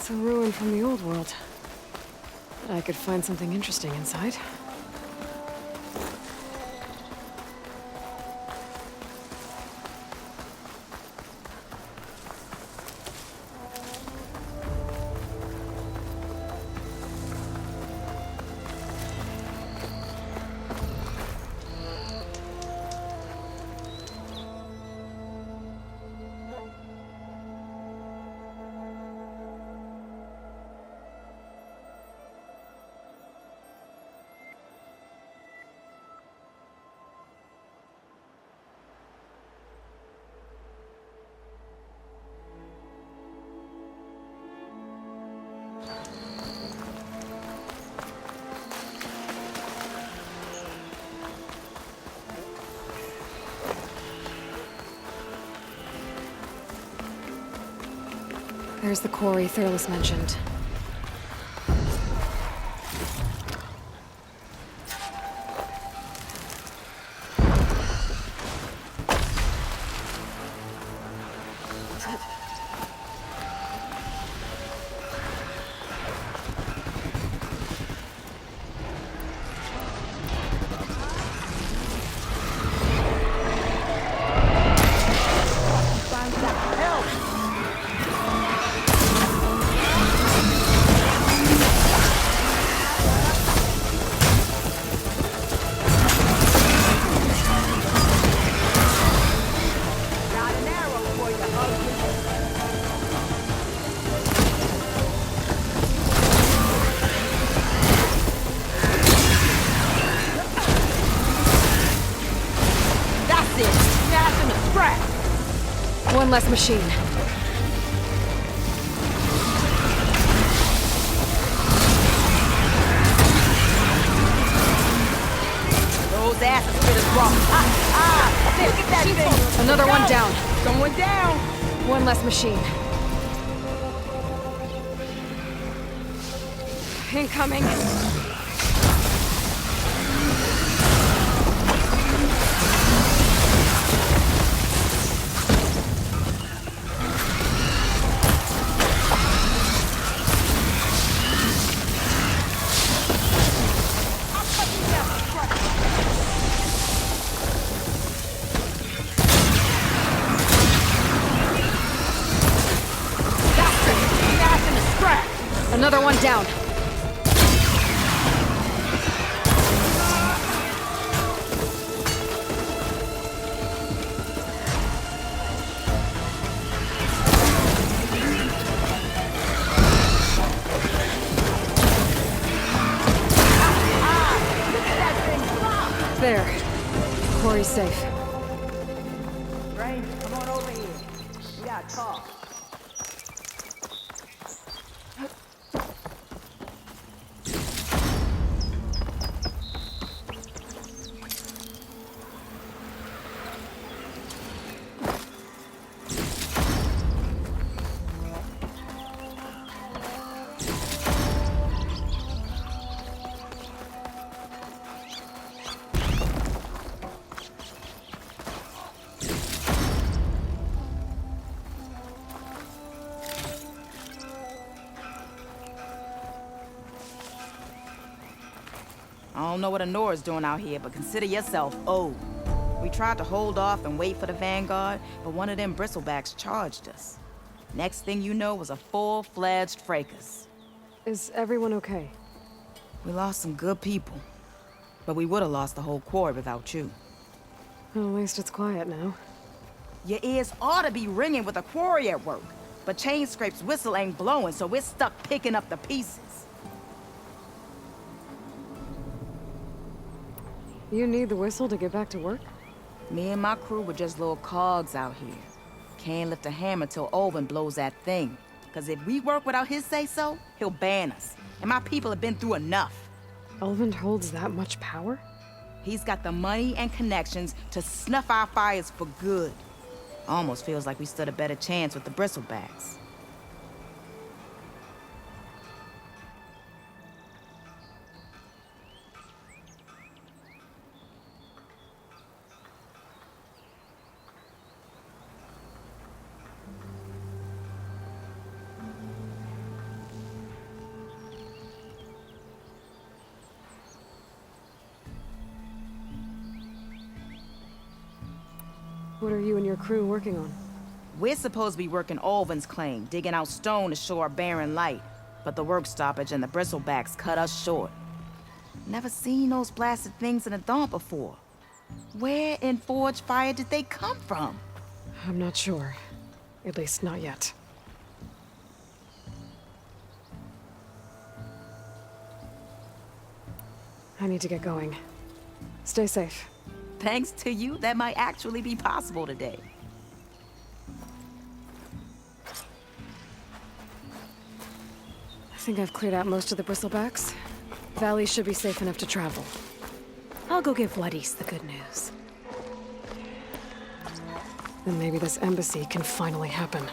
It's a ruin from the old world. But I could find something interesting inside. There's the quarry Thurles mentioned. One less machine. Those asses fit us wrong. Look at that thing. Another one down. Going down. One less machine. Incoming. Another one down. There. Quarry's safe. Rain, come on over here. We gotta talk. I don't know what Anora's doing out here, but consider yourself owed. We tried to hold off and wait for the Vanguard, but one of them bristlebacks charged us. Next thing you know was a full-fledged fracas. Is everyone okay? We lost some good people, but we would have lost the whole quarry without you. Well, at least it's quiet now. Your ears ought to be ringing with a quarry at work, but Chainscrape's whistle ain't blowing, so we're stuck picking up the pieces. You need the whistle to get back to work? Me and my crew were just little cogs out here. Can't lift a hammer till Olvin blows that thing. Cause if we work without his say-so, he'll ban us. And my people have been through enough. Ulvund holds that much power? He's got the money and connections to snuff our fires for good. Almost feels like we stood a better chance with the bristlebacks. What are you and your crew working on? We're supposed to be working Ulvin's claim, digging out stone to shore Barren Light. But the work stoppage and the bristlebacks cut us short. Never seen those blasted things in the dawn before. Where in Forge Fire did they come from? I'm not sure. At least not yet. I need to get going. Stay safe. Thanks to you, that might actually be possible today. I think I've cleared out most of the bristlebacks. Valley should be safe enough to travel. I'll go give Vladis the good news. Then maybe this embassy can finally happen.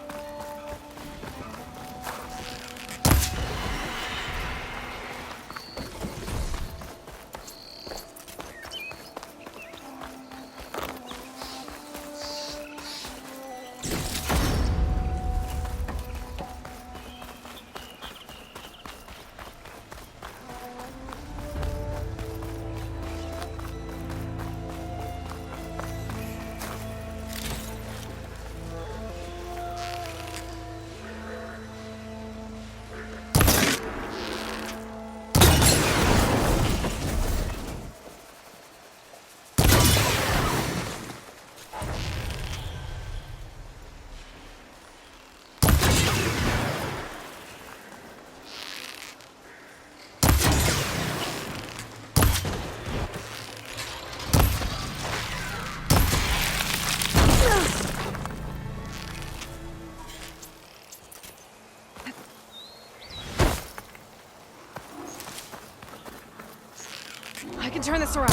I can turn this around.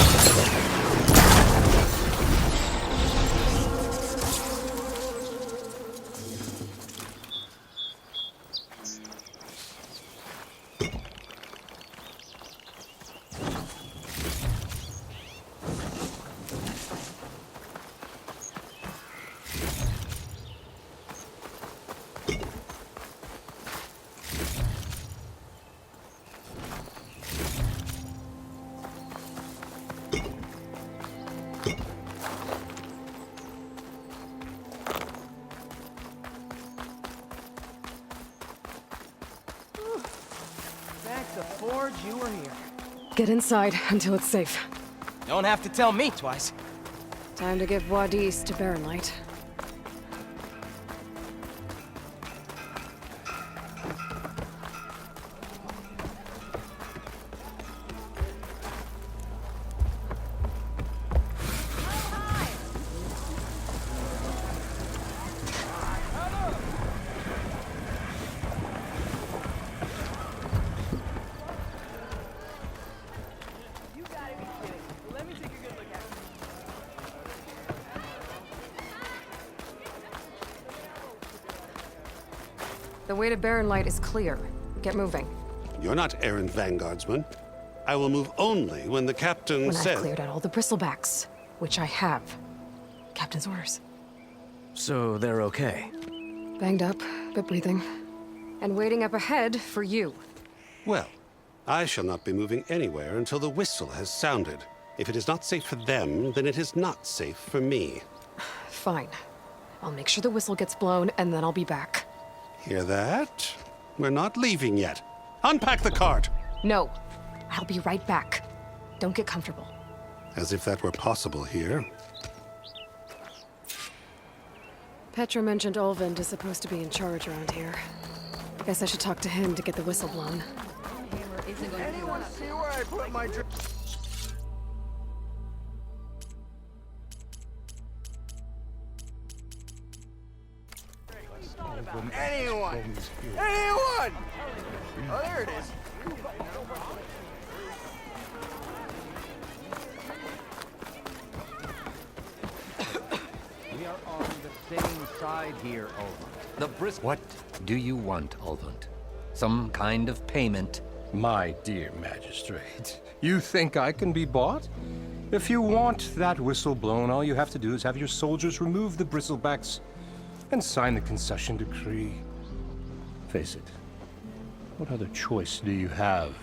Back to Forge, you were here. Get inside until it's safe. Don't have to tell me twice. Time to give Vladis to Barren Light. The way to Barren Light is clear. Get moving. You're not errant vanguardsman. I will move only when the captain When says... I've cleared out all the bristlebacks, which I have. Captain's orders. So they're okay. Banged up, but breathing. And waiting up ahead for you. Well, I shall not be moving anywhere until the whistle has sounded. If it is not safe for them, then it is not safe for me. Fine. I'll make sure the whistle gets blown, and then I'll be back. Hear that? We're not leaving yet. Unpack the cart! No. I'll be right back. Don't get comfortable. As if that were possible here. Petra mentioned Ulvind is supposed to be in charge around here. Guess I should talk to him to get the whistle blown. Anyone see where I put my Anyone! Anyone! Oh, there it is. We are on the same side here, Ulvund. What do you want, Ulvund? Some kind of payment? My dear magistrate, you think I can be bought? If you want that whistle blown, all you have to do is have your soldiers remove the bristlebacks and sign the concession decree. Face it, what other choice do you have?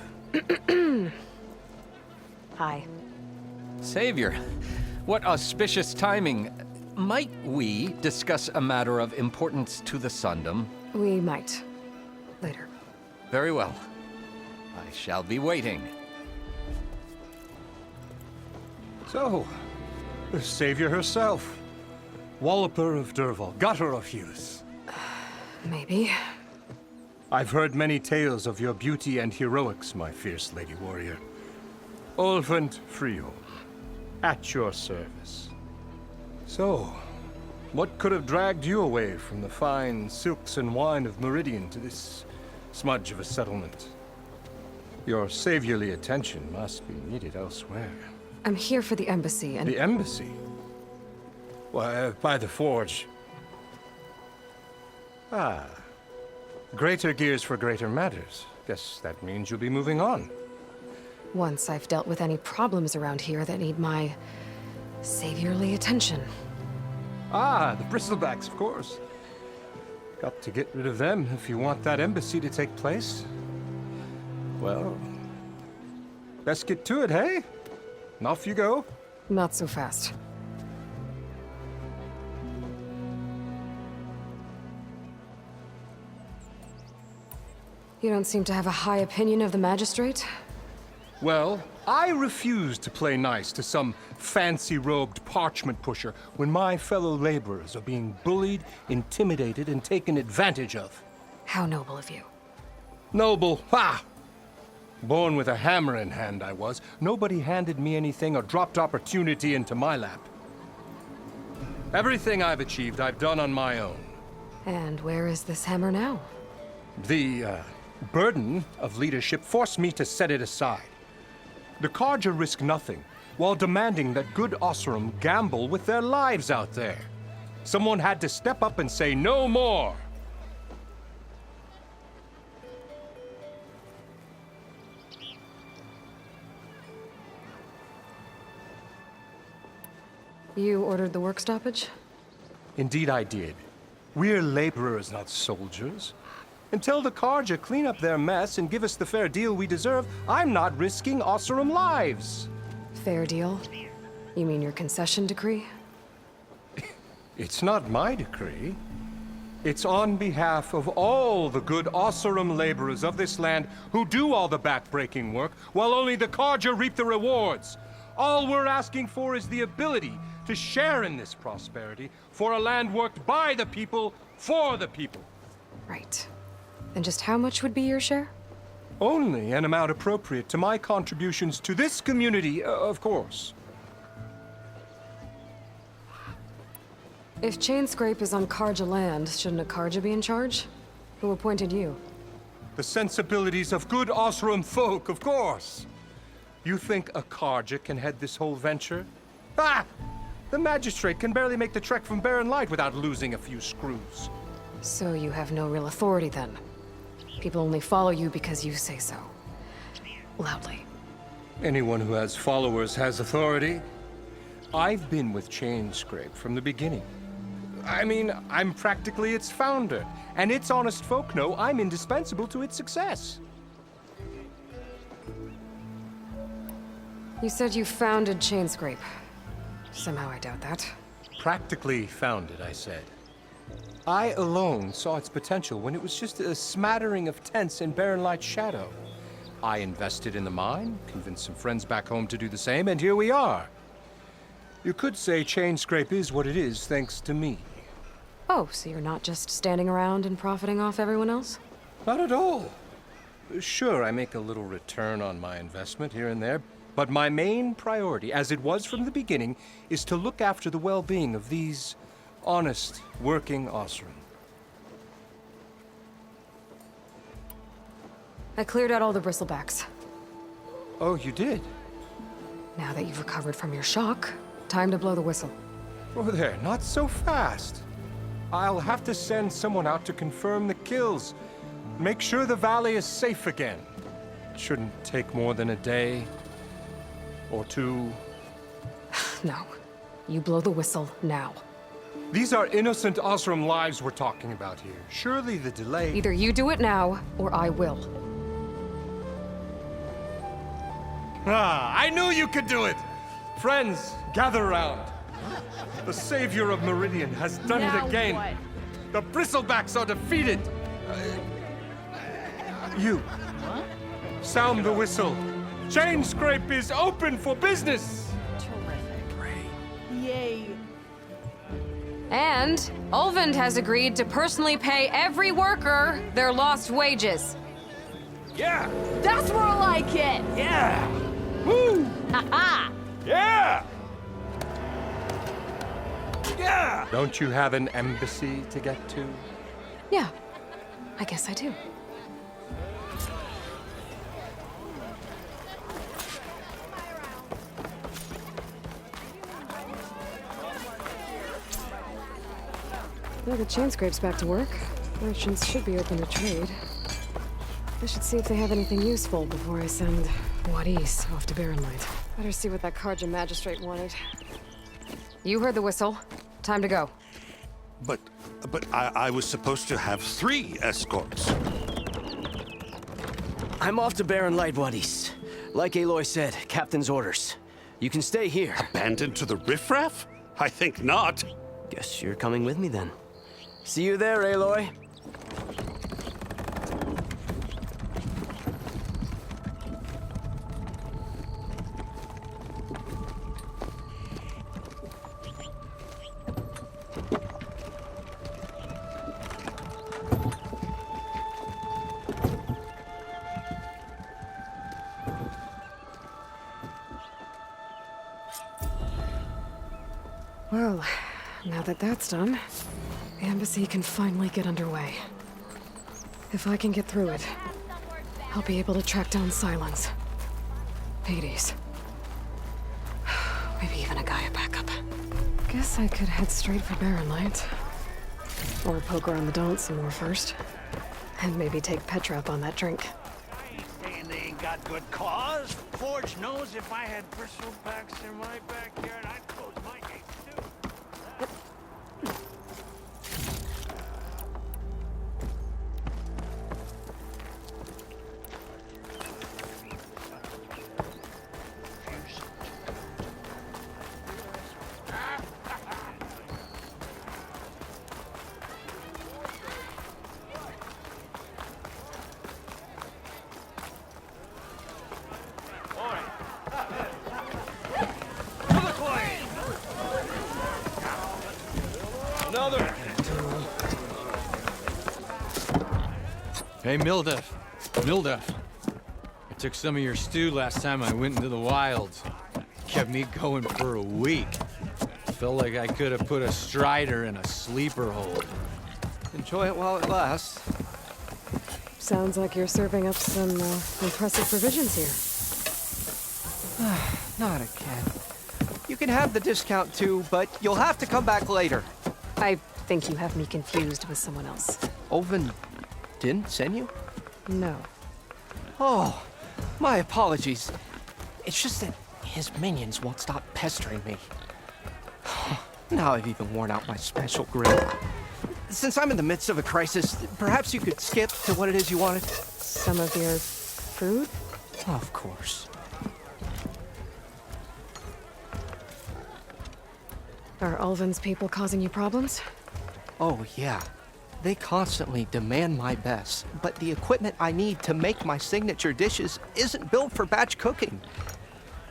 Hi. Savior, what auspicious timing. Might we discuss a matter of importance to the Sundom? We might. Later. Very well. I shall be waiting. So, the savior herself. Walloper of Derval, gutter of youth. Maybe. I've heard many tales of your beauty and heroics, my fierce lady warrior. Ulvund Friol, at your service. So, what could have dragged you away from the fine silks and wine of Meridian to this smudge of a settlement? Your saviorly attention must be needed elsewhere. I'm here for the embassy and... The embassy? Why, by the forge. Ah. Greater gears for greater matters. Guess that means you'll be moving on. Once I've dealt with any problems around here that need my... saviorly attention. Ah, the Bristlebacks, of course. Got to get rid of them if you want that embassy to take place. Well, let's get to it, hey? And off you go. Not so fast. You don't seem to have a high opinion of the Magistrate? Well, I refuse to play nice to some fancy-robed parchment pusher when my fellow laborers are being bullied, intimidated, and taken advantage of. How noble of you. Noble, ha! Born with a hammer in hand, I was. Nobody handed me anything or dropped opportunity into my lap. Everything I've achieved, I've done on my own. And where is this hammer now? The, burden of leadership forced me to set it aside. The Carja risk nothing, while demanding that good Oseram gamble with their lives out there. Someone had to step up and say no more. You ordered the work stoppage? Indeed I did. We're laborers, not soldiers. Until the Carja clean up their mess and give us the fair deal we deserve, I'm not risking Oseram lives. Fair deal? You mean your concession decree? It's not my decree. It's on behalf of all the good Oseram laborers of this land who do all the back-breaking work, while only the Carja reap the rewards. All we're asking for is the ability to share in this prosperity for a land worked by the people, for the people. Right. Then just how much would be your share? Only an amount appropriate to my contributions to this community, of course. If Chainscrape is on Carja land, shouldn't a Carja be in charge? Who appointed you? The sensibilities of good Oseram folk, of course. You think a Carja can head this whole venture? Ah! The Magistrate can barely make the trek from Barren Light without losing a few screws. So you have no real authority then? People only follow you because you say so. Loudly. Anyone who has followers has authority. I've been with Chainscrape from the beginning. I mean, I'm practically its founder, and its honest folk know I'm indispensable to its success. You said you founded Chainscrape. Somehow I doubt that. Practically founded, I said. I alone saw its potential when it was just a smattering of tents in Barren Light's shadow. I invested in the mine, convinced some friends back home to do the same, and here we are. You could say Chainscrape is what it is thanks to me. Oh, so you're not just standing around and profiting off everyone else? Not at all. Sure, I make a little return on my investment here and there, but my main priority, as it was from the beginning, is to look after the well-being of these honest, working Oseram. I cleared out all the bristlebacks. Oh, you did? Now that you've recovered from your shock, time to blow the whistle. Oh, there, not so fast. I'll have to send someone out to confirm the kills. Make sure the valley is safe again. It shouldn't take more than a day. Or two. No. You blow the whistle now. These are innocent Oseram lives we're talking about here. Surely the delay... Either you do it now, or I will. Ah, I knew you could do it! Friends, gather around. The savior of Meridian has done it again. What? The Bristlebacks are defeated. You. Sound the whistle. Chainscrape is open for business. Yay. And Ulvund has agreed to personally pay every worker their lost wages. Yeah! That's more like it! Yeah! Woo! Ha-ha! Yeah! Yeah! Don't you have an embassy to get to? Yeah, I guess I do. Well, the Chainscrape's back to work. Merchants should be open to trade. I should see if they have anything useful before I send Wadis off to Barrenlight. Better see what that Karja magistrate wanted. You heard the whistle. Time to go. But I was supposed to have 3 escorts. I'm off to Baron Light, Wadis. Like Aloy said, Captain's orders. You can stay here. Abandoned to the riffraff? I think not. Guess you're coming with me then. See you there, Aloy. Well, now that that's done, the embassy can finally get underway. If I can get through it, I'll be able to track down Silence, Hades, maybe even a Gaia backup. Guess I could head straight for Barrenlight. Or poke around the Daunt some more first. And maybe take Petra up on that drink. Saying they ain't got good cause. Forge knows if I had bristlebacks in my backyard, I'd close my gates too. Hey, Mildef. Mildef. I took some of your stew last time I went into the wilds. Kept me going for a week. Felt like I could have put a strider in a sleeper hold. Enjoy it while it lasts. Sounds like you're serving up some impressive provisions here. Not again. You can have the discount too, but you'll have to come back later. I think you have me confused with someone else. Oven didn't send you? No. Oh, my apologies. It's just that his minions won't stop pestering me. Now I've even worn out my special grip. Since I'm in the midst of a crisis, perhaps you could skip to what it is you wanted? Some of your food? Of course. Are Ulvund's people causing you problems? Oh, yeah. They constantly demand my best, but the equipment I need to make my signature dishes isn't built for batch cooking.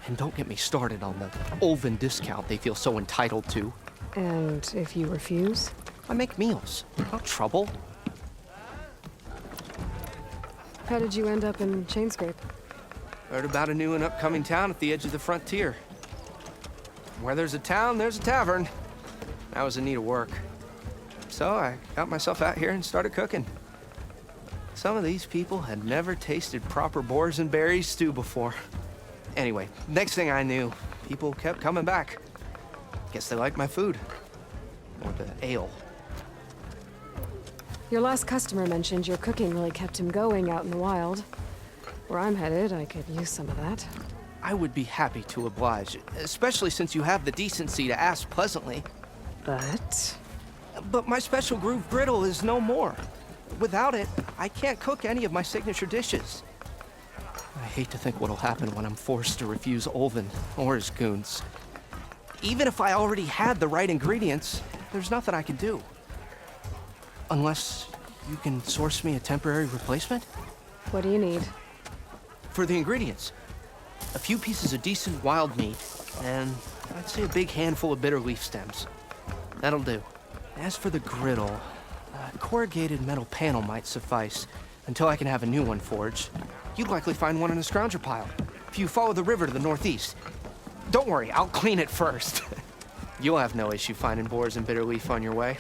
And don't get me started on the Ulvund discount they feel so entitled to. And if you refuse? I make meals, not trouble. How did you end up in Chainscrape? Heard about a new and upcoming town at the edge of the frontier. Where there's a town, there's a tavern. I was in need of work. So I got myself out here and started cooking. Some of these people had never tasted proper boars and berries stew before. Anyway, next thing I knew, people kept coming back. Guess they liked my food. Or the ale. Your last customer mentioned your cooking really kept him going out in the wild. Where I'm headed, I could use some of that. I would be happy to oblige, especially since you have the decency to ask pleasantly. But my special groove griddle is no more. Without it, I can't cook any of my signature dishes. I hate to think what'll happen when I'm forced to refuse Ulvund or his goons. Even if I already had the right ingredients, there's nothing I can do. Unless you can source me a temporary replacement? What do you need? For the ingredients, a few pieces of decent wild meat, and I'd say a big handful of bitter leaf stems. That'll do. As for the griddle, a corrugated metal panel might suffice until I can have a new one forged. You'd likely find one in a scrounger pile if you follow the river to the northeast. Don't worry, I'll clean it first. You'll have no issue finding boars and bitter leaf on your way,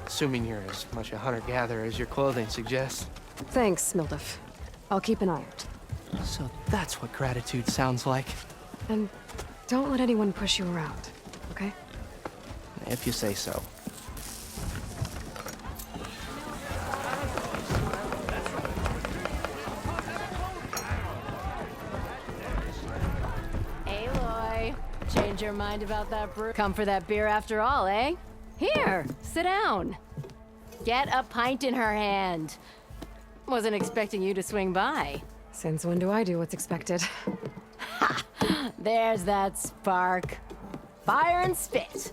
assuming you're as much a hunter-gatherer as your clothing suggests. Thanks, Mildef. I'll keep an eye out. So that's what gratitude sounds like, And don't let anyone push you around, okay? if you say so. Aloy, change your mind about that brew? Come for that beer after all, eh? Here, sit down. Get a pint in her hand. Wasn't expecting you to swing by. Since when do I do what's expected? There's that spark. Fire and spit.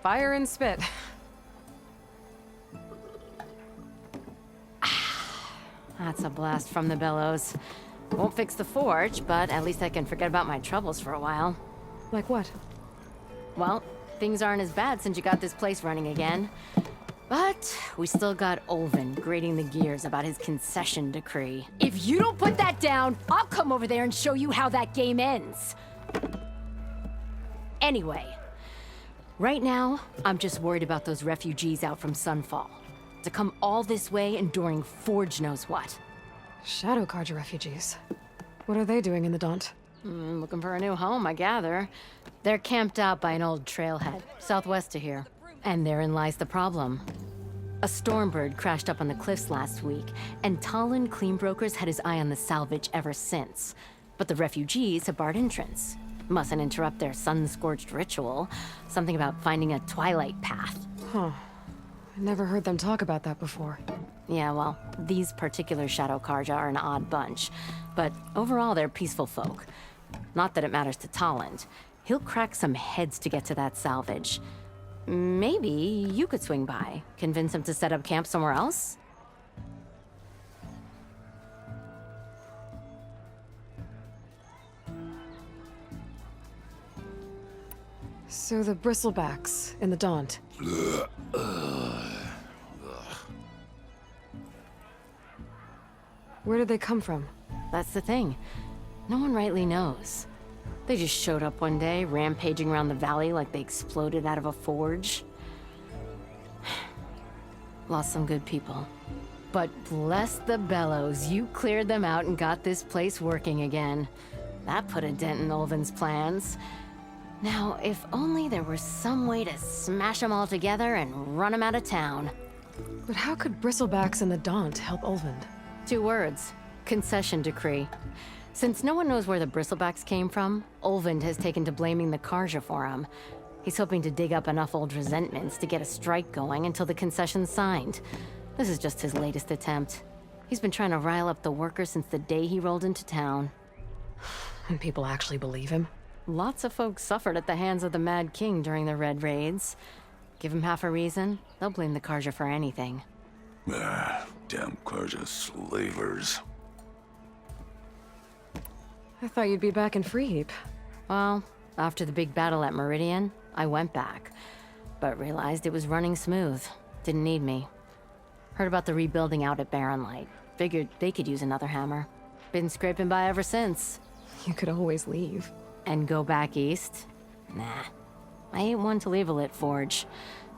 Fire and spit. That's a blast from the bellows. Won't fix the forge, but at least I can forget about my troubles for a while. Like what? Well, things aren't as bad since you got this place running again. But we still got Olvin grating the gears about his concession decree. If you don't put that down, I'll come over there and show you how that game ends. Anyway, right now, I'm just worried about those refugees out from Sunfall. To come all this way enduring Forge knows what. Shadow Carja refugees. What are they doing in the Daunt? Looking for a new home, I gather. They're camped out by an old trailhead, southwest of here. And therein lies the problem. A Stormbird crashed up on the cliffs last week, and Talon Cleanbrokers had his eye on the salvage ever since. But the refugees have barred entrance. Mustn't interrupt their sun-scorched ritual. Something about finding a twilight path. Huh. I never heard them talk about that before. Yeah, well, these particular Shadow Carja are an odd bunch. But overall, they're peaceful folk. Not that it matters to Talon. He'll crack some heads to get to that salvage. Maybe you could swing by, convince him to set up camp somewhere else? So the Bristlebacks in the Daunt. Where did they come from? That's the thing. No one rightly knows. They just showed up one day, rampaging around the valley like they exploded out of a forge. Lost some good people. But bless the bellows, you cleared them out and got this place working again. That put a dent in Olvin's plans. Now, if only there were some way to smash them all together and run them out of town. But how could Bristlebacks in the Daunt help Olvind? 2 words. Concession decree. Since no one knows where the Bristlebacks came from, Olvind has taken to blaming the Carja for him. He's hoping to dig up enough old resentments to get a strike going until the concession's signed. This is just his latest attempt. He's been trying to rile up the workers since the day he rolled into town. And people actually believe him? Lots of folks suffered at the hands of the Mad King during the Red Raids. Give him half a reason, they'll blame the Carja for anything. Damn Carja slavers. I thought you'd be back in Freeheap. Well, after the big battle at Meridian, I went back, but realized it was running smooth. Didn't need me. Heard about the rebuilding out at Barren Light. Figured they could use another hammer. Been scraping by ever since. You could always leave. And go back east? Nah. I ain't one to leave a lit forge.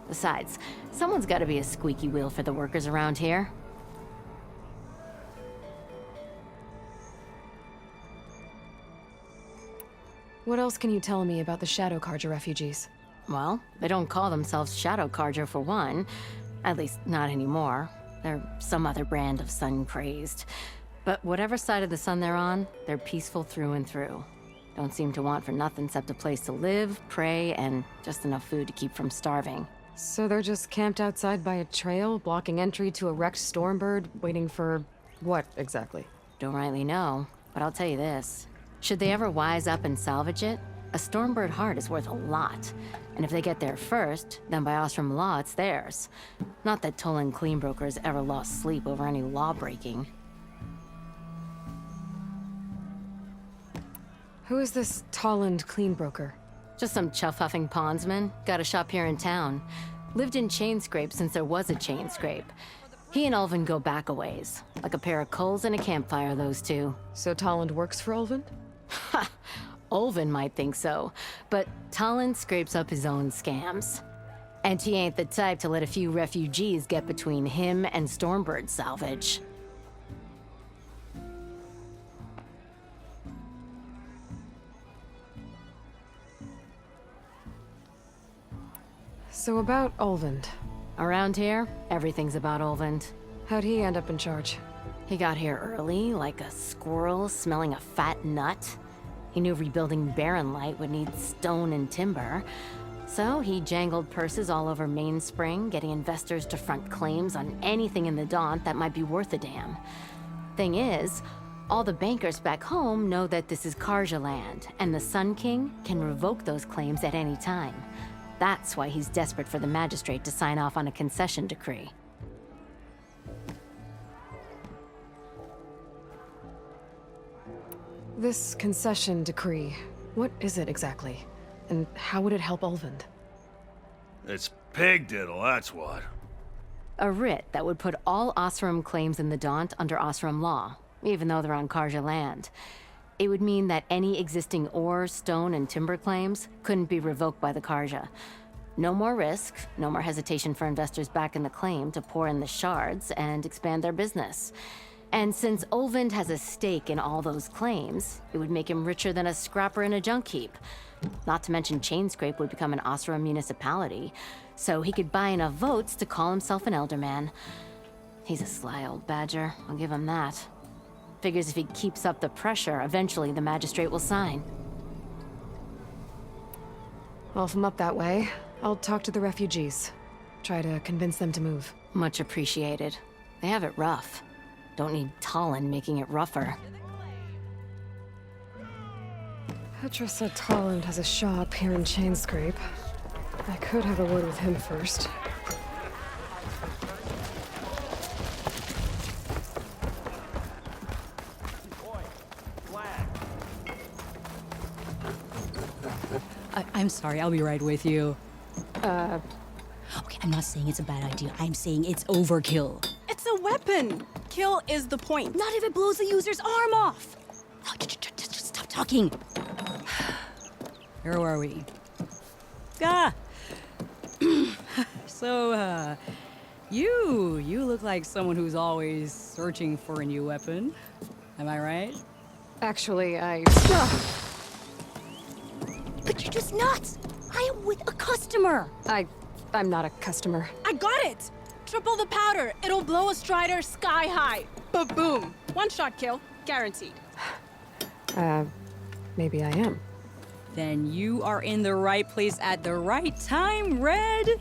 Besides, someone's gotta be a squeaky wheel for the workers around here. What else can you tell me about the Shadow Carja refugees? Well, they don't call themselves Shadow Carja for one. At least, not anymore. They're some other brand of sun-crazed. But whatever side of the sun they're on, they're peaceful through and through. Don't seem to want for nothing except a place to live, pray, and just enough food to keep from starving. So they're just camped outside by a trail, blocking entry to a wrecked Stormbird, waiting for... what, exactly? Don't rightly know. But I'll tell you this. Should they ever wise up and salvage it, a Stormbird heart is worth a lot. And if they get there first, then by Ostrom law, it's theirs. Not that Toland Cleanbrokers ever lost sleep over any law breaking. Who is this Toland Cleanbroker? Just some chuff-huffing pondsman. Got a shop here in town. Lived in Chainscrape since there was a Chainscrape. He and Ulvin go back a ways. Like a pair of coals and a campfire, those two. So Toland works for Ulvin? Ha! Ulvin might think so, but Toland scrapes up his own scams. And he ain't the type to let a few refugees get between him and Stormbird salvage. So about Ulvin. Around here, everything's about Ulvin. How'd he end up in charge? He got here early, like a squirrel smelling a fat nut. He knew rebuilding Barren Light would need stone and timber. So he jangled purses all over Mainspring, getting investors to front claims on anything in the Daunt that might be worth a damn. Thing is, all the bankers back home know that this is Karja land, and the Sun King can revoke those claims at any time. That's why he's desperate for the magistrate to sign off on a concession decree. This concession decree, what is it exactly? And how would it help Ulvin? It's pig diddle, that's what. A writ that would put all Osram claims in the Daunt under Osram law, even though they're on Karja land. It would mean that any existing ore, stone, and timber claims couldn't be revoked by the Karja. No more risk, no more hesitation for investors back in the claim to pour in the shards and expand their business. And since Ulvin has a stake in all those claims, it would make him richer than a scrapper in a junk heap. Not to mention Chainscrape would become an Osram municipality, so he could buy enough votes to call himself an Elderman. He's a sly old badger, I'll give him that. Figures if he keeps up the pressure, eventually the magistrate will sign. Well, if I'm up that way, I'll talk to the refugees. Try to convince them to move. Much appreciated. They have it rough. Don't need Toland making it rougher. Petra said Toland has a shop here in Chainscrape. I could have a word with him first. I'm sorry, I'll be right with you. Okay, I'm not saying it's a bad idea. I'm saying it's overkill. It's a weapon! Kill is the point. Not if it blows the user's arm off! No, just stop talking. Where were we? So, you look like someone who's always searching for a new weapon. Am I right? Actually, But you're just nuts! I am with a customer! I'm not a customer. I got it! Triple the powder. It'll blow a Strider sky high. Ba-boom. One shot kill. Guaranteed. Maybe I am. Then you are in the right place at the right time, Red.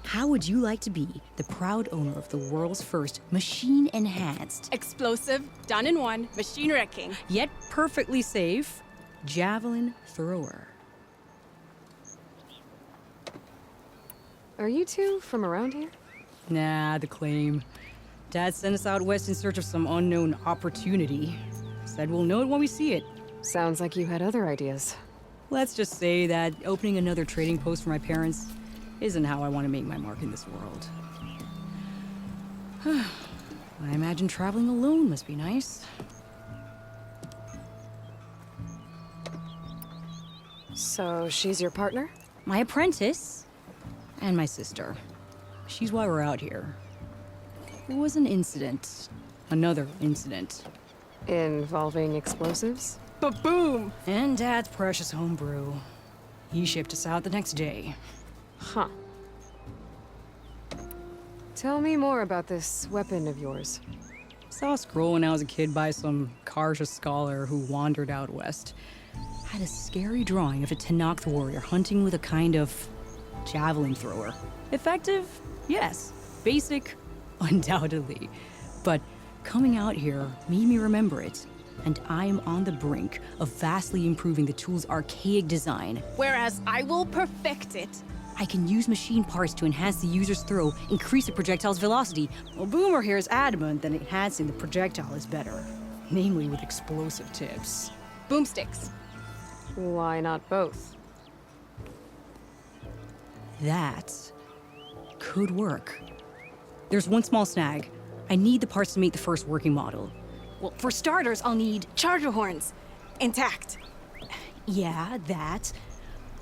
How would you like to be the proud owner of the world's first machine-enhanced, Explosive, done in one, machine wrecking, yet perfectly safe, javelin thrower? Are you two from around here? Nah, the claim. Dad sent us out west in search of some unknown opportunity. Said we'll know it when we see it. Sounds like you had other ideas. Let's just say that opening another trading post for my parents isn't how I want to make my mark in this world. I imagine traveling alone must be nice. So she's your partner? My apprentice and my sister. She's why we're out here. There was an incident. Another incident. Involving explosives? Ba-boom! And Dad's precious homebrew. He shipped us out the next day. Huh. Tell me more about this weapon of yours. Saw a scroll when I was a kid by some Karja scholar who wandered out west. Had a scary drawing of a Tenakth warrior hunting with a kind of javelin thrower. Effective? Yes. Basic? Undoubtedly. But coming out here made me remember it. and I am on the brink of vastly improving the tool's archaic design. Whereas I will perfect it. I can use machine parts to enhance the user's throw, increase the projectile's velocity. Well, Boomer here is adamant that enhancing the projectile is better, namely with explosive tips. Boomsticks. Why not both? That could work. There's one small snag. I need the parts to make the first working model. Well, for starters, I'll need charger horns. Intact. Yeah, that.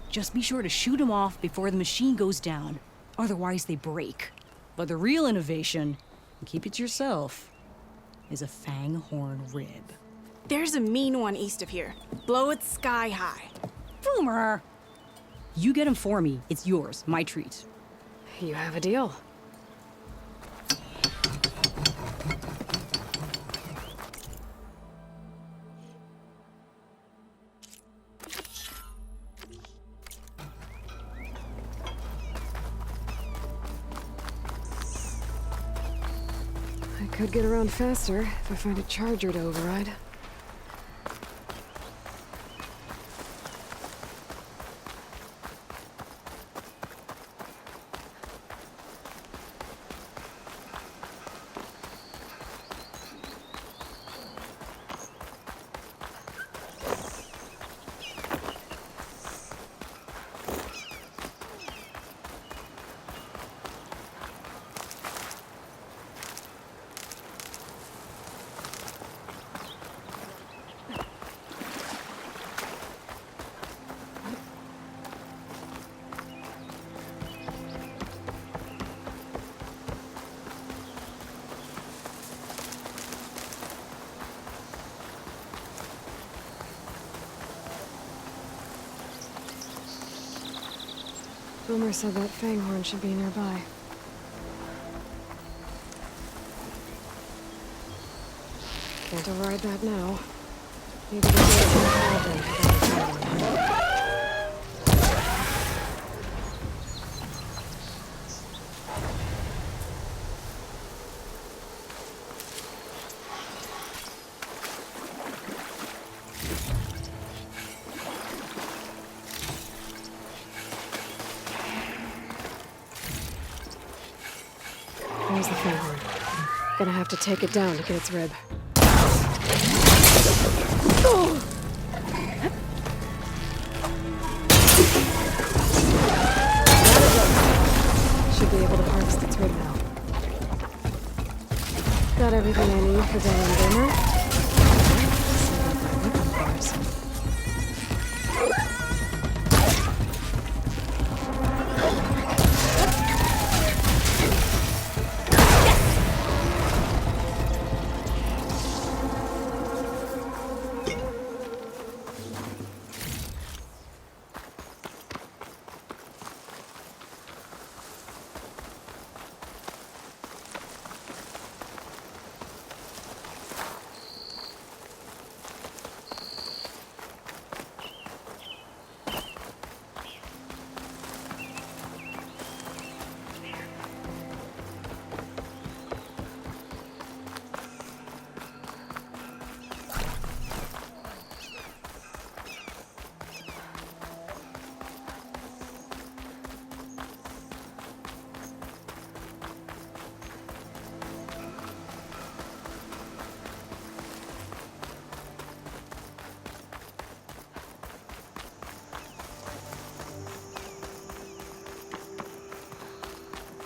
Just be sure to shoot them off before the machine goes down. Otherwise, they break. But the real innovation, and keep it to yourself, is a fang horn rib. There's a mean one east of here. Blow it sky high. Boomer! You get him for me. It's yours. My treat. You have a deal. I could get around faster if I find a charger to override. Boomer said that fanghorn should be nearby. Can't override that now. Need to get rid of There's the fanghorn. Gonna have to take it down to get its rib. Should be able to harvest its rib now. Got everything I need for Dylan Boomer. Set up my weapon bars.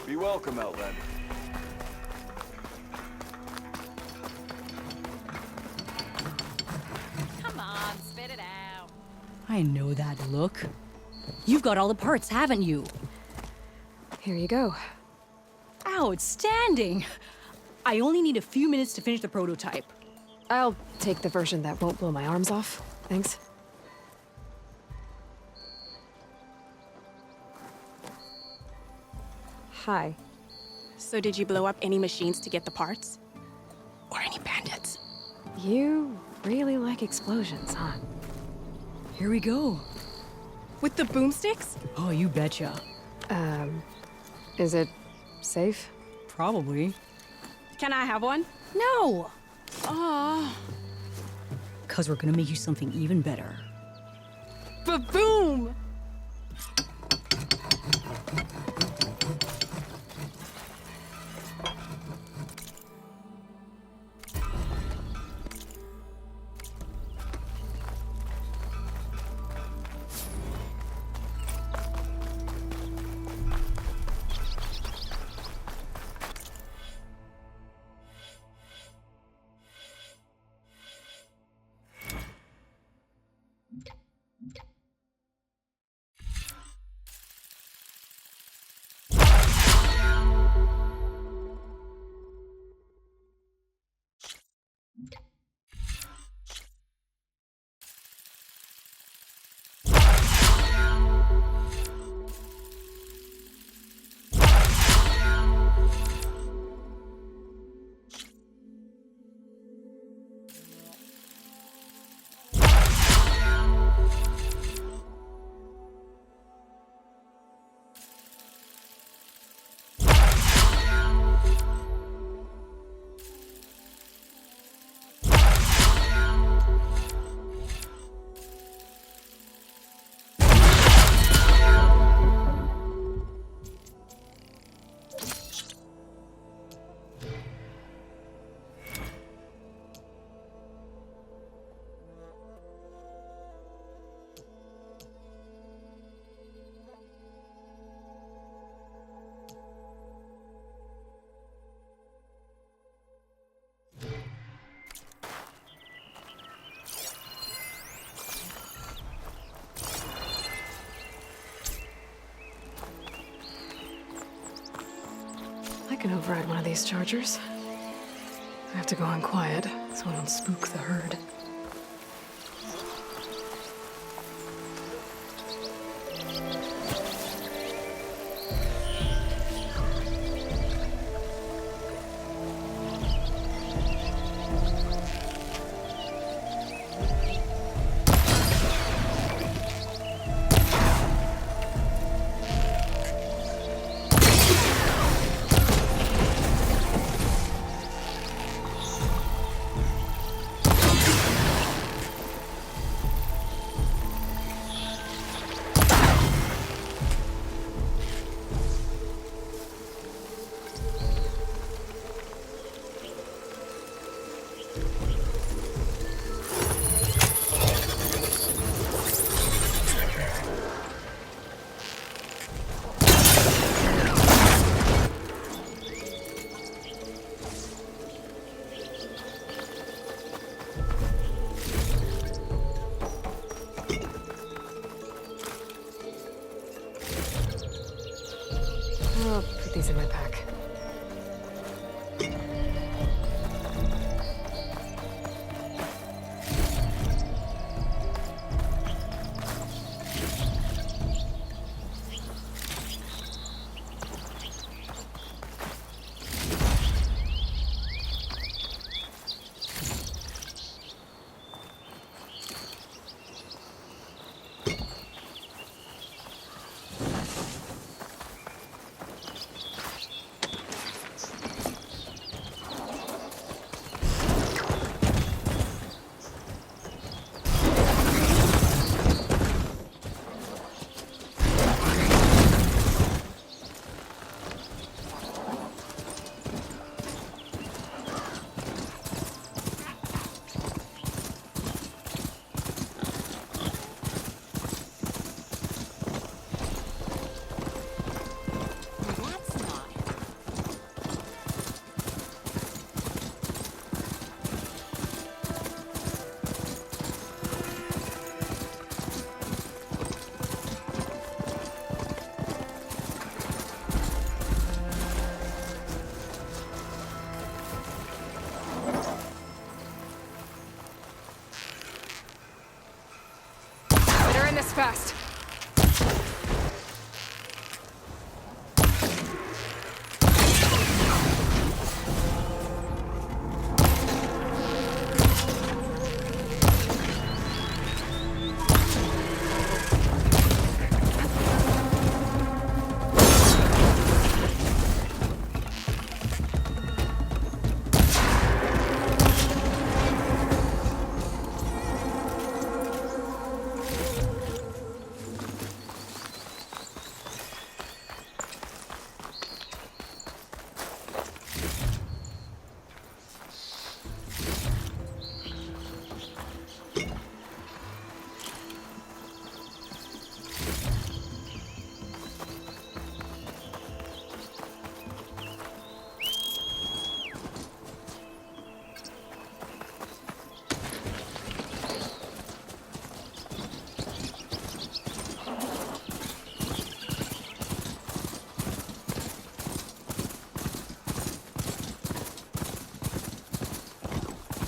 Be welcome, Outlander. Come on, spit it out. I know that look. You've got all the parts, haven't you? Here you go. Outstanding! I only need a few minutes to finish the prototype. I'll take the version that won't blow my arms off. Thanks. Hi. So did you blow up any machines to get the parts? Or any bandits? You really like explosions, huh? Here we go. With the boomsticks? Oh, you betcha. Is it safe? Probably. Can I have one? No! Oh. because we're gonna make you something even better. Ba-boom! I can override one of these chargers. I have to go on quiet, so I don't spook the herd. I'll put these in my pack. Fast.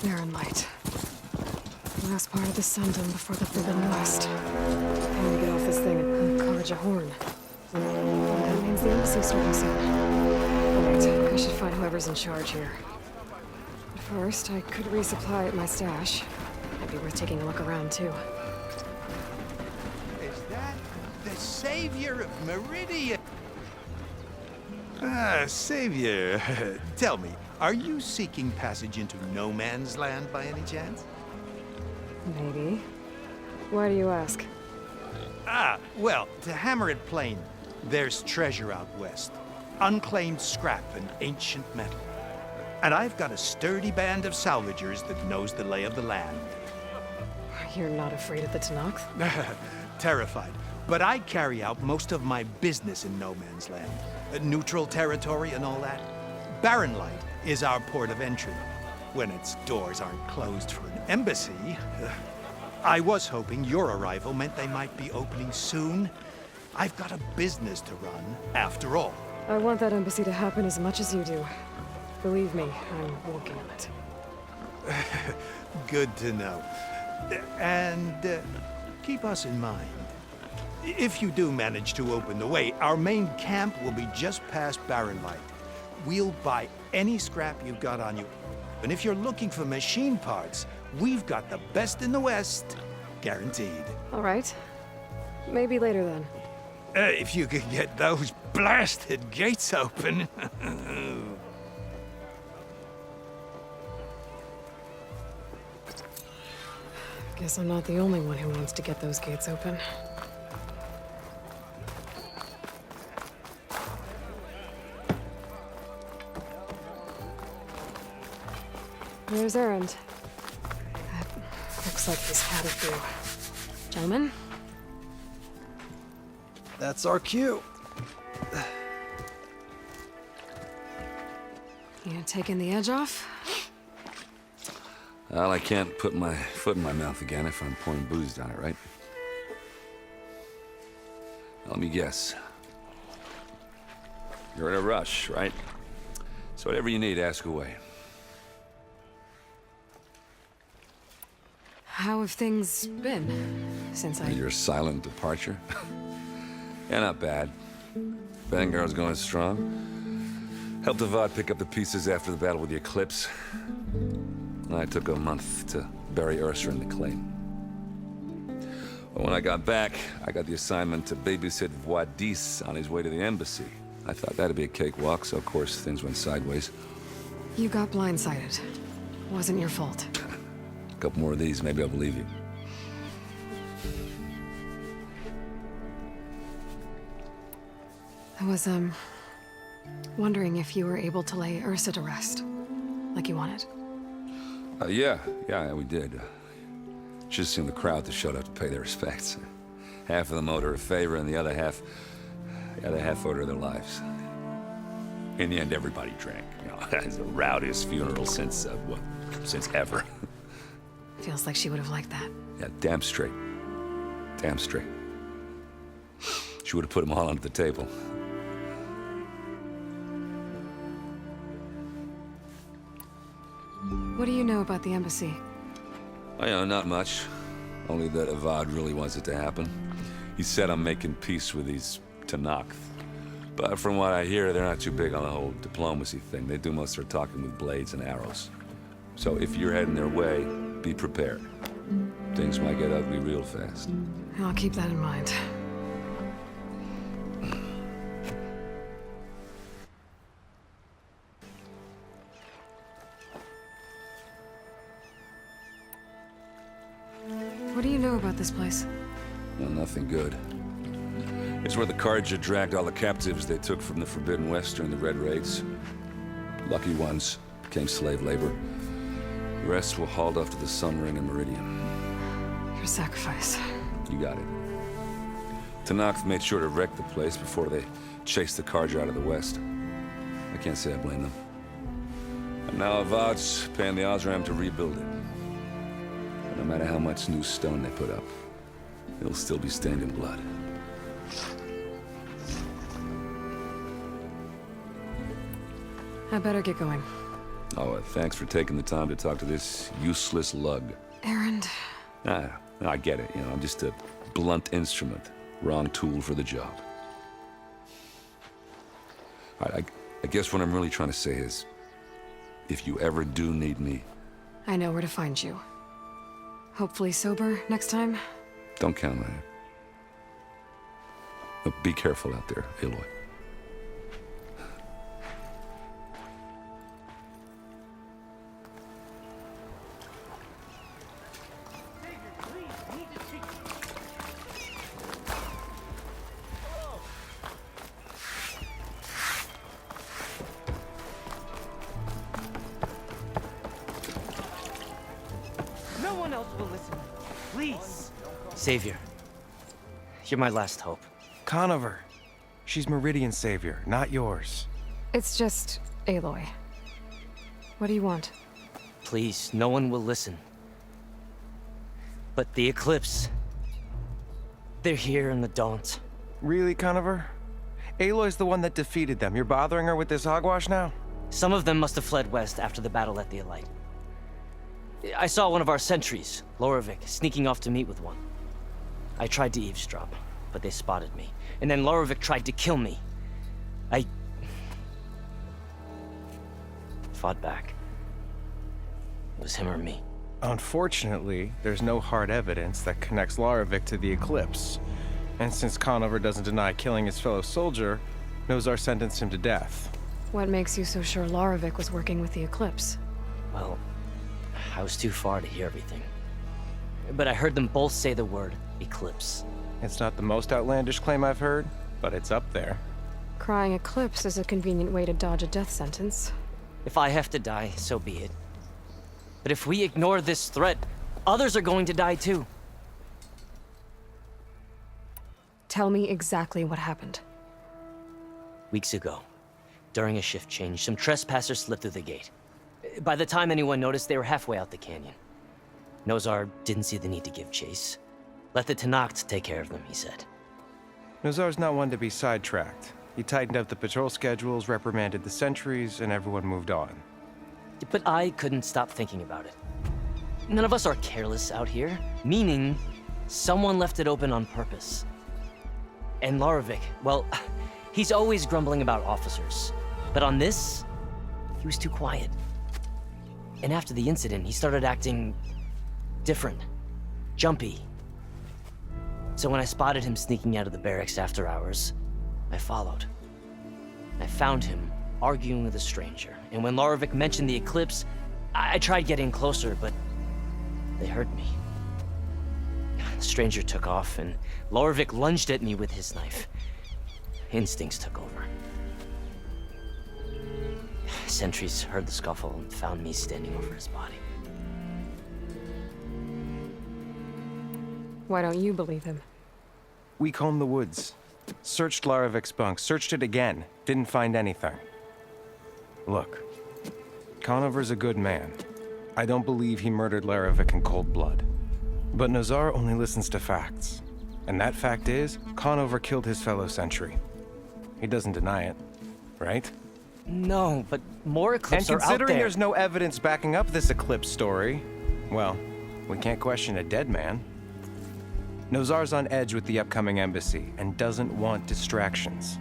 Barren Light. Last part of the Sundom before the Forbidden West. I need to get off this thing and Karja Horn. That means the embassy's starting soon. Alright, I should find whoever's in charge here. But first, I could resupply at my stash. Might be worth taking a look around, too. Is that the savior of Meridian? Ah, savior. Tell me, are you seeking passage into no man's land by any chance? Maybe. Why do you ask? Ah, well, to hammer it plain, there's treasure out west. Unclaimed scrap and ancient metal. And I've got a sturdy band of salvagers that knows the lay of the land. You're not afraid of the Tenakth? Terrified. But I carry out most of my business in no man's land. Neutral territory and all that. Barren Light is our port of entry. When its doors aren't closed for an embassy. I was hoping your arrival meant they might be opening soon. I've got a business to run, after all. I want that embassy to happen as much as you do. Believe me, I'm working on it. Good to know. And keep us in mind. If you do manage to open the way, our main camp will be just past Barren Light. We'll buy any scrap you've got on you. And if you're looking for machine parts, we've got the best in the West. Guaranteed. All right. Maybe later then. If you could get those blasted gates open. Guess I'm not the only one who wants to get those gates open. There's Erend. That looks like he's had it through. Gentlemen? That's our cue. You taking the edge off? Well, I can't put my foot in my mouth again if I'm pouring booze down it, right? Let me guess. You're in a rush, right? So whatever you need, ask away. How have things been since I... Your silent departure? Yeah, not bad. Vanguard's going strong. Helped Avad pick up the pieces after the battle with the Eclipse. I took a month to bury Ursa in the claim. But when I got back, I got the assignment to babysit Wadis on his way to the embassy. I thought that'd be a cakewalk, so of course things went sideways. You got blindsided. Wasn't your fault. A couple more of these, maybe I'll believe you. I was, wondering if you were able to lay Ursa to rest, like you wanted. Yeah, we did. Just seemed the crowd that showed up to pay their respects. Half of them owed her a favor, and the other half owed her their lives. In the end, everybody drank. You know, it's the rowdiest funeral since ever. Feels like she would have liked that. Yeah, damn straight. Damn straight. She would have put them all under the table. What do you know about the embassy? Well, not much. Only that Avad really wants it to happen. He said I'm making peace with these Tenakth. But from what I hear, they're not too big on the whole diplomacy thing. They do most of their talking with blades and arrows. So if you're heading their way, be prepared. Things might get ugly real fast. I'll keep that in mind. What do you know about this place? Well, nothing good. It's where the Karja dragged all the captives they took from the Forbidden West during the Red Raids. Lucky ones became slave labor. The rest were hauled off to the Sun Ring and Meridian. Your sacrifice. You got it. Tenakth made sure to wreck the place before they chased the Karja out of the West. I can't say I blame them. And now Avad's paying the Osram to rebuild it. And no matter how much new stone they put up, it'll still be stained in blood. I better get going. Oh, thanks for taking the time to talk to this useless lug. Errand. I get it. You know, I'm just a blunt instrument. Wrong tool for the job. All right, I guess what I'm really trying to say is, if you ever do need me... I know where to find you. Hopefully sober next time. Don't count on it. But be careful out there, Aloy. No one else will listen. Please. Savior, you're my last hope. Conover. She's Meridian's savior, not yours. It's just Aloy. What do you want? Please, no one will listen. But the Eclipse... they're here in the Daunt. Really, Conover? Aloy's the one that defeated them. You're bothering her with this hogwash now? Some of them must have fled west after the battle at the Elite. I saw one of our sentries, Loravik, sneaking off to meet with one. I tried to eavesdrop, but they spotted me. And then Loravik tried to kill me. I... fought back. It was him or me. Unfortunately, there's no hard evidence that connects Loravik to the Eclipse. And since Conover doesn't deny killing his fellow soldier, Nozar sentenced him to death. What makes you so sure Loravik was working with the Eclipse? Well, I was too far to hear everything. But I heard them both say the word Eclipse. It's not the most outlandish claim I've heard, but it's up there. Crying Eclipse is a convenient way to dodge a death sentence. If I have to die, so be it. But if we ignore this threat, others are going to die too. Tell me exactly what happened. Weeks ago, during a shift change, some trespassers slipped through the gate. By the time anyone noticed, they were halfway out the canyon. Nozar didn't see the need to give chase. Let the Tenakth take care of them, he said. Nozar's not one to be sidetracked. He tightened up the patrol schedules, reprimanded the sentries, and everyone moved on. But I couldn't stop thinking about it. None of us are careless out here, meaning someone left it open on purpose. And Loravik, well, he's always grumbling about officers. But on this, he was too quiet. And after the incident, he started acting different, jumpy. So when I spotted him sneaking out of the barracks after hours, I followed. I found him arguing with a stranger, and when Loravik mentioned the Eclipse, I tried getting closer, but they heard me. The stranger took off, and Loravik lunged at me with his knife. Instincts took over. Sentries heard the scuffle and found me standing over his body. Why don't you believe him? We combed the woods, searched Laravik's bunk, searched it again, didn't find anything. Look, Conover's a good man. I don't believe he murdered Laravik in cold blood. But Nozar only listens to facts. And that fact is, Conover killed his fellow sentry. He doesn't deny it, right? No, but more Eclipse are out there. And considering there's no evidence backing up this Eclipse story, well, we can't question a dead man. Nozar's on edge with the upcoming embassy and doesn't want distractions.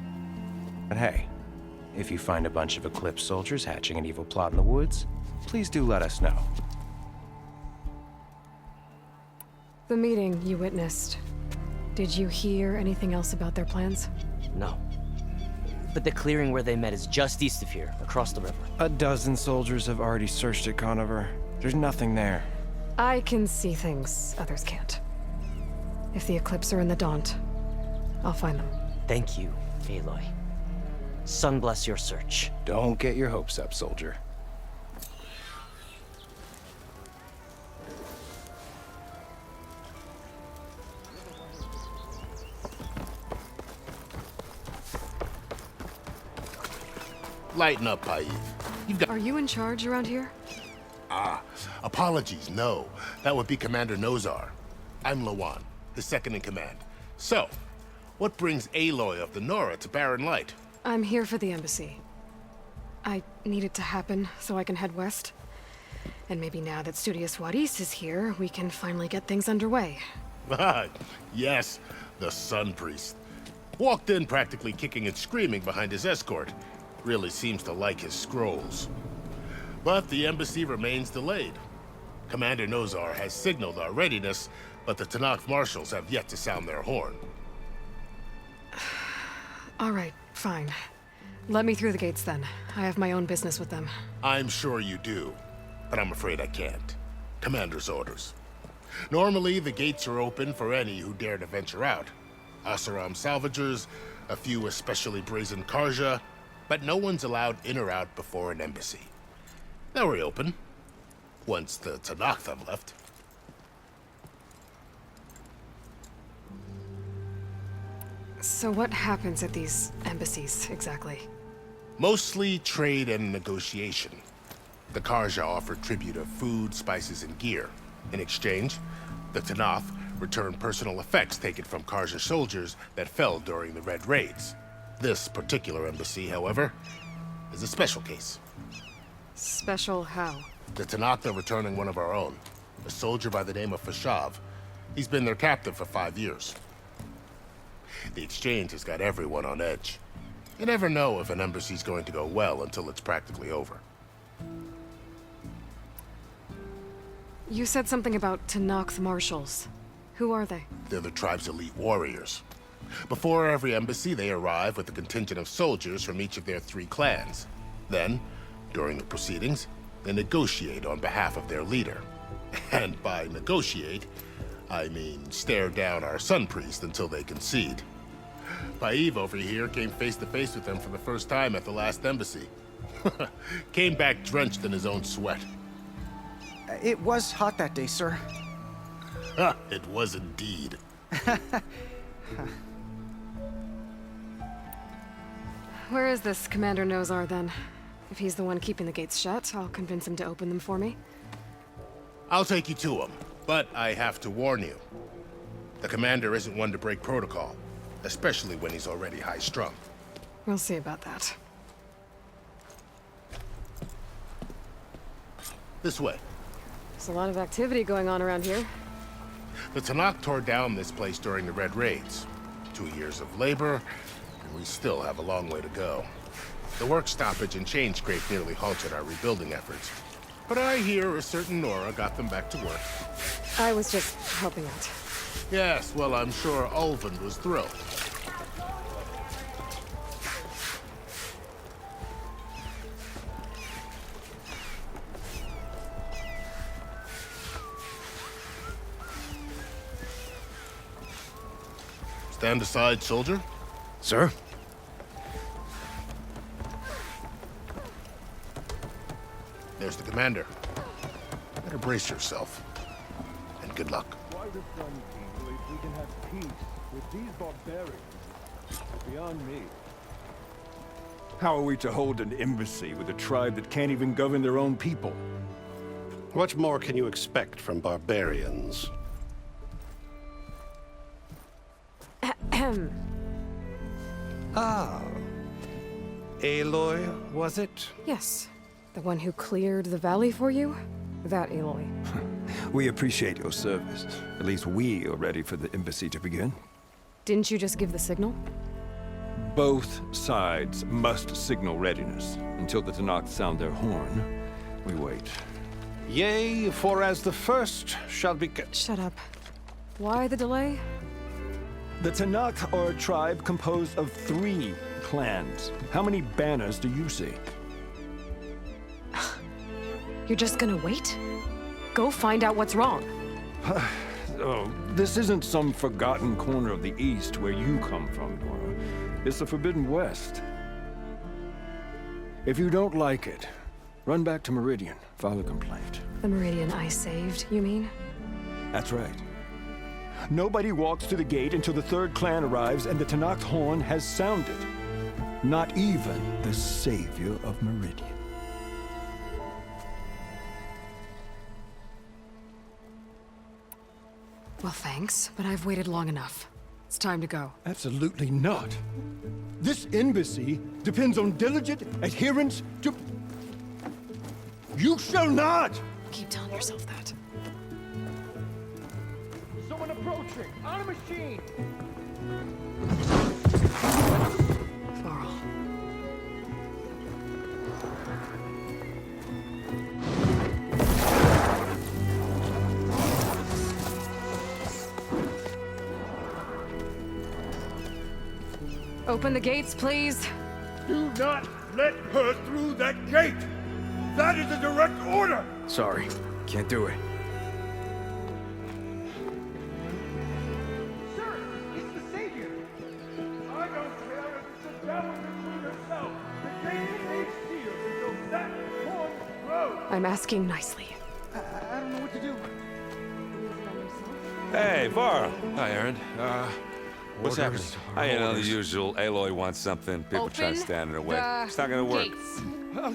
But hey, if you find a bunch of Eclipse soldiers hatching an evil plot in the woods, please do let us know. The meeting you witnessed. Did you hear anything else about their plans? No. But the clearing where they met is just east of here, across the river. A dozen soldiers have already searched it, Conover. There's nothing there. I can see things others can't. If the Eclipse are in the Daunt, I'll find them. Thank you, Aloy. Sun bless your search. Don't get your hopes up, soldier. Lighten up, Paiv. Are you in charge around here? Apologies, no. That would be Commander Nozar. I'm Lawan, his second in command. So, what brings Aloy of the Nora to Barren Light? I'm here for the embassy. I need it to happen so I can head west. And maybe now that Studious Wadis is here, we can finally get things underway. Yes, the Sun Priest. Walked in practically kicking and screaming behind his escort. Really seems to like his scrolls. But the embassy remains delayed. Commander Nozar has signaled our readiness, but the Tenakth marshals have yet to sound their horn. All right, fine. Let me through the gates then. I have my own business with them. I'm sure you do, but I'm afraid I can't. Commander's orders. Normally, the gates are open for any who dare to venture out. Asaram salvagers, a few especially brazen Karja, but no one's allowed in or out before an embassy. They'll reopen, once the Tenakth have left. So what happens at these embassies, exactly? Mostly trade and negotiation. The Karja offer tribute of food, spices, and gear. In exchange, the Tenakth return personal effects taken from Karja soldiers that fell during the Red Raids. This particular embassy, however, is a special case. Special how? The Tenakth are returning one of our own, a soldier by the name of Fashav. He's been their captive for 5 years. The exchange has got everyone on edge. You never know if an embassy's going to go well until it's practically over. You said something about Tenakth marshals. Who are they? They're the tribe's elite warriors. Before every embassy, they arrive with a contingent of soldiers from each of their 3 clans. Then, during the proceedings, they negotiate on behalf of their leader. And by negotiate, I mean stare down our Sun Priest until they concede. Paiv over here came face to face with them for the first time at the last embassy. Came back drenched in his own sweat. It was hot that day, sir. It was indeed. Where is this Commander Nozar, then? If he's the one keeping the gates shut, I'll convince him to open them for me. I'll take you to him, but I have to warn you. The commander isn't one to break protocol, especially when he's already high-strung. We'll see about that. This way. There's a lot of activity going on around here. The Tenakth tore down this place during the Red Raids. 2 years of labor, and we still have a long way to go. The work stoppage and chain scrape nearly halted our rebuilding efforts. But I hear a certain Nora got them back to work. I was just helping out. Yes, well, I'm sure Ulvund was thrilled. Stand aside, soldier. Sir? There's the commander. Better brace yourself. And good luck. Why the Sun King believes we can have peace with these barbarians is beyond me. How are we to hold an embassy with a tribe that can't even govern their own people? What more can you expect from barbarians? Ah. Aloy, was it? Yes. The one who cleared the valley for you? That Aloy. We appreciate your service. At least we are ready for the embassy to begin. Didn't you just give the signal? Both sides must signal readiness. Until the Tenakth sound their horn, we wait. Yea, for as the first shall be... Shut up. Why the delay? The Tenakth are a tribe composed of 3 clans. How many banners do you see? You're just gonna wait? Go find out what's wrong. Oh, this isn't some forgotten corner of the East where you come from, Nora. It's the Forbidden West. If you don't like it, run back to Meridian, file a complaint. The Meridian I saved, you mean? That's right. Nobody walks to the gate until the 3rd clan arrives and the Tenakth horn has sounded. Not even the savior of Meridian. Well, thanks, but I've waited long enough. It's time to go. Absolutely not. This embassy depends on diligent adherence to... You shall not! Keep telling yourself that. Someone approaching! On a machine! Varl. Open the gates, please. Do not let her through that gate! That is a direct order! Sorry, can't do it. Sir, it's the Savior! I don't care if it's the devil between herself. The gate is sealed until that point grows! I'm asking nicely. I don't know what to do. Hey, Varl. Hi, Aaron. What's happening? You know, the usual. Aloy wants something. People try to stand in her way. It's not gonna work.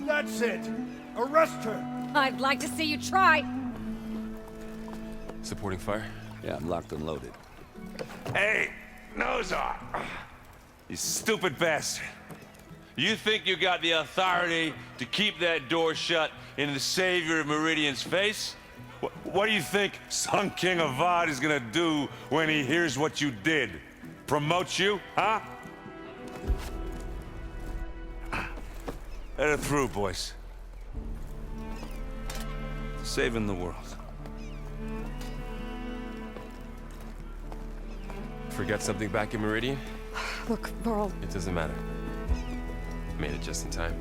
That's it! Arrest her! I'd like to see you try. Supporting fire? Yeah, I'm locked and loaded. Hey, Nozar! You stupid bastard. You think you got the authority to keep that door shut in the Savior of Meridian's face? What do you think Sun King Avad is gonna do when he hears what you did? Promote you, huh? Let her through, boys. Saving the world. Forget something back in Meridian? Look, Varl. It doesn't matter. Made it just in time.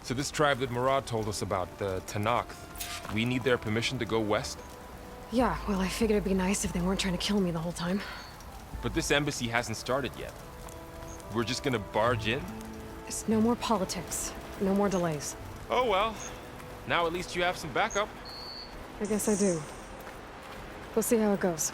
So this tribe that Murad told us about, the Tenakth, we need their permission to go west? Yeah, well, I figured it'd be nice if they weren't trying to kill me the whole time. But this embassy hasn't started yet. We're just gonna barge in? There's no more politics. No more delays. Oh well. Now at least you have some backup. I guess I do. We'll see how it goes.